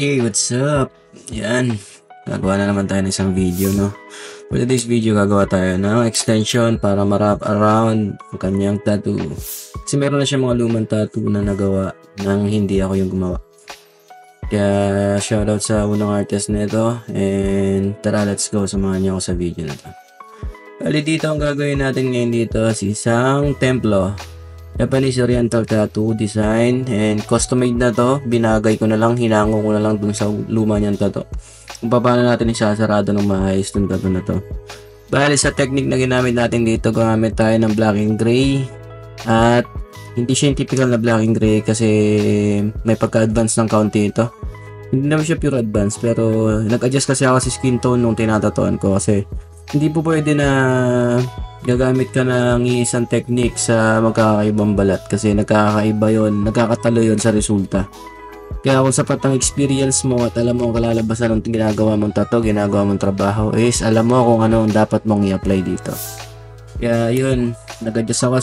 Hey, what's up? Yan. Gagawa na naman tayo ng isang video, no? For today's video, gagawa tayo ng extension para ma-wrap around ang kanyang tattoo. Kasi meron na siya mga lumang tattoo na nagawa nang hindi ako yung gumawa. Kaya, shoutout sa unang artist nito. And tara, let's go. Samahan niyo ako sa video na to. Bali dito, ang gagawin natin ngayon dito is isang templo. Japanese Oriental Tattoo Design, and custom made na to. Binagay ko na lang, hinango ko na lang dun sa luma niyang tattoo kung paano natin isasarado ng maayos dun tattoo na to. Bali sa technique na ginamit natin dito, gumamit tayo ng black and gray, at hindi siya yung typical na black and gray kasi may pagka-advance ng kaunti ito. Hindi naman siya pure advance, pero nag-adjust kasi ako sa skin tone nung tinatatuan ko kasi hindi po pwede na gagamit ka ng isang technique sa magkakaibang balat kasi nagkakaiba yon, nagkakatalo yon sa resulta. Kaya kung sapat ang experience mo at alam mo ang kalalabasan ng ginagawa mong tattoo, ginagawa mong trabaho, is alam mo kung ano ang dapat mong i-apply dito. Kaya yun, nag-adjust ako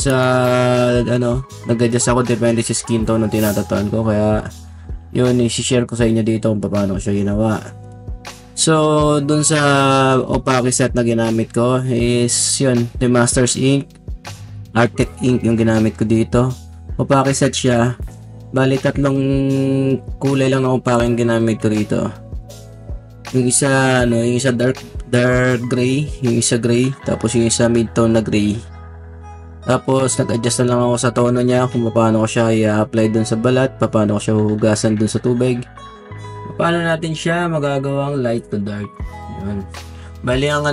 depende sa skin tone ng tinatatuan ko. Kaya yun, i-share ko sa inyo dito kung paano ko siya ginawa. So, dun sa opaque set na ginamit ko is yun, the Masters Ink, Arctic Ink yung ginamit ko dito. Opaque set siya. Bali, tatlong kulay lang ng opaque yung ginamit ko dito. Yung isa, dark gray, yung isa gray, tapos yung isa mid-tone na gray. Tapos, nag-adjust na lang ako sa tono niya kung paano ko siya i-apply dun sa balat, paano ko siya huhugasan dun sa tubig. Paano natin siya magagawang light to dark. Yun. Bali ang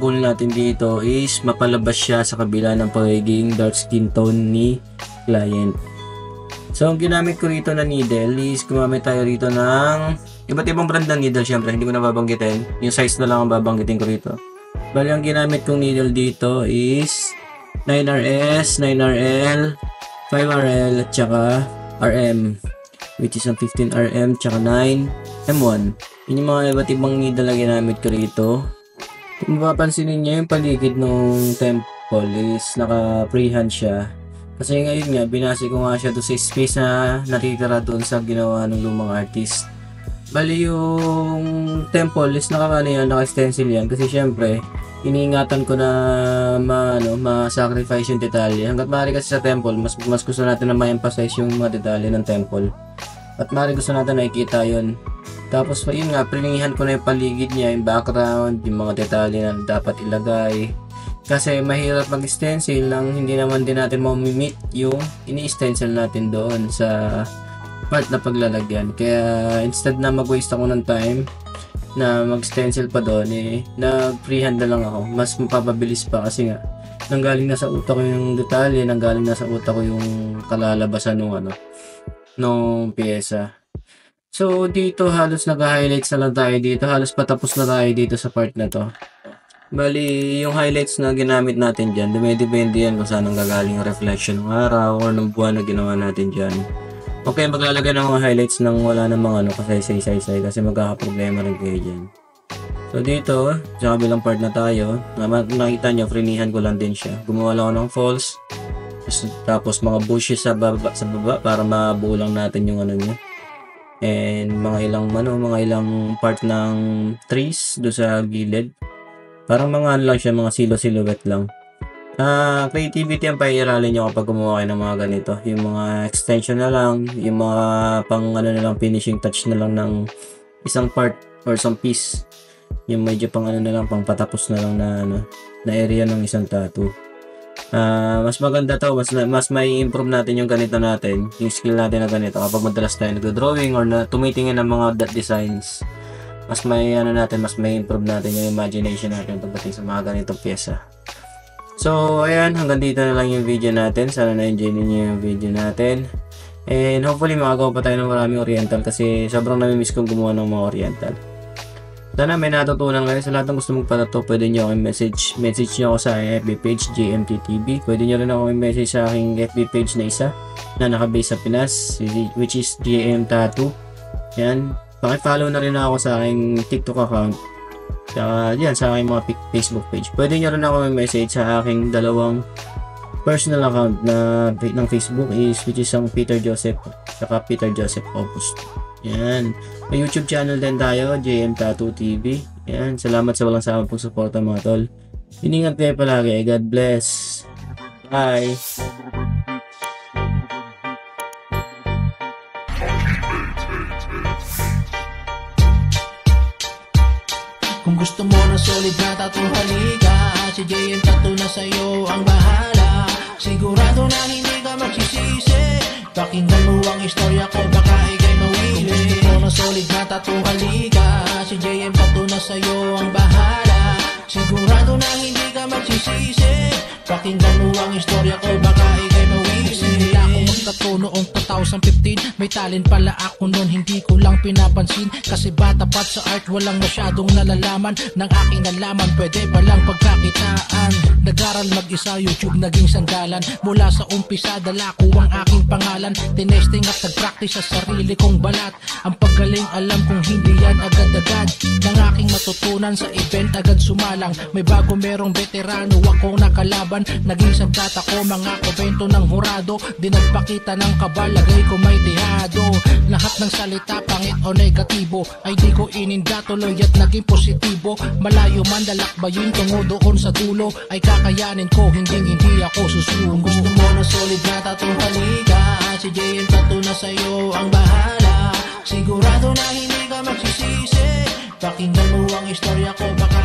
goal natin dito is mapalabas siya sa kabila ng pagiging dark skin tone ni client. So ang ginamit ko rito na needle is gumamit tayo rito ng iba't ibang brand ng needle. Syempre hindi ko na babanggitin, yung size na lang ang babanggitin ko rito. Bali ang ginamit kong needle dito is 9RS, 9RL, 5RL at saka RM, which is ang 15RM tsaka 9M1. Yun yung mga iba't ibang needle na ginamit ko rito. Kung mapapansin niyo yung paligid ng temple is naka-freehand siya. Kasi ngayon nga, binasi ko nga siya doon sa space na natitira doon sa ginawa ng lumang artist. Bali yung temple is naka-stencil yan kasi syempre iniingatan ko na ma-sacrifice yung detalye. Hanggat maaari kasi sa temple, mas gusto natin na ma-emphasize yung mga detalye ng temple. At maaari gusto natin nakikita yun. Tapos yun nga, prinihan ko na yung paligid niya, yung background, yung mga detalye na dapat ilagay. Kasi mahirap mag-stencil nang hindi naman din natin ma-meet yung ini-stencil natin doon sa part na paglalagyan. Kaya instead na mag-waste ako ng time na mag-stencil pa doon, nag-freehand na lang ako. Mas mapapabilis pa kasi nga nanggaling na sa utak ko yung detalye, nanggaling na sa utak ko yung kalalabasan nung pyesa. So dito halos nag-highlights na lang tayo dito, halos patapos na tayo dito sa part na to. Bali yung highlights na ginamit natin dyan, dumidepende yan kung saan ang gagaling yung reflection ng araw or ng buwan na ginawa natin dyan. Okay, maglalagay ng mga highlights nang wala namang kasay-say-say kasi magkakaproblema rin kayo dyan. So dito, sa kabilang part na tayo, nakita nyo, frinihan ko lang din siya. Gumawa lang ako ng falls, tapos mga bushes sa baba para mabuo lang natin yung niya. And mga ilang part ng trees do sa gilid. Parang mga lang siya, mga silhouette lang. Creativity ang pairalin nyo kapag gumawa kayo ng mga ganito. Yung mga extension na lang, yung mga finishing touch na lang ng isang part or isang piece. Yung medyo pang pang patapos na lang na area ng isang tattoo. Mas maganda to, mas may improve natin yung ganito natin, yung skill natin na ganito kapag madalas tayo nagdo-drawing or tumitingin ng mga dot designs. Mas may mas may improve natin yung imagination natin pagdating sa mga ganitong pyesa. So ayan, hanggang dito na lang yung video natin. Sana na-enjoy niyo yung video natin. And hopefully makagawa pa tayo ng maraming oriental kasi sobrang nami-miss kong gumawa ng mga oriental. Sana may natutunan kayo. Sa lahat ng gusto magpatato, pwede nyo akong message nyo ako sa FB page GMTTV. Pwede nyo rin ako message sa aking FB page na isa na nakabase sa Pinas, which is GM Tattoo. Yan, pakifollow na rin ako sa aking TikTok account. Yan, sa aking mga Facebook page. Pwede nyo rin ako message sa aking dalawang personal account na ng Facebook which is ang Peter Joseph saka Peter Joseph August. Yan. May YouTube channel din tayo, JM Tattoo TV. Yan. Salamat sa walang sama pong suporta mga tol. Iningat kayo palagi. God bless. Bye. Kung gusto mo na solid na tattoo, halika. Si JM Tattoo na sa'yo ang bahala. Sigurado na hindi ka magsisisi. Pakinggan mo ang istorya ko, baka ikay mawili. Kung gusto mo na solid na tattoo, halika. Si JM Tattoo na sa'yo ang bahala. Sigurado na hindi ka magsisisi. Pakinggan mo ang istorya ko, baka ikay mawili. Sinila ako magtattoo noong 2015. May talent pala ako noon, hindi ko lang pinapansin. Kasi bata pa sa art, walang masyadong nalalaman. Ng aking nalaman, pwede palang pagkakitaan. Nag-aral mag-isa, YouTube naging sanggalan. Mula sa umpisa, dala ko ang aking pangalan. Tinesting at nag-practice sa sarili kong balat. Ang paggaling alam kong hindi yan agad-agad. Nang aking matutunan sa event, agad sumalang. May bago merong veterano, ako nakalaban. Naging sagdat ako, mga komento ng hurado. Di nagpakita ng kabal, lagay ko may dihado. Lahat ng salita, pangit o negatibo, ay di ko ininda, tuloy at naging positibo. Malayo man dalakbayin tungo doon sa dulo, ay kakayanin ko, hindi ako susuko. Gusto mo na solid na tattoo, halika. Si JM Tattoo na sa'yo ang bahala. Sigurado na hindi ka magsisisi. Pakinggan mo ang istorya ko, baka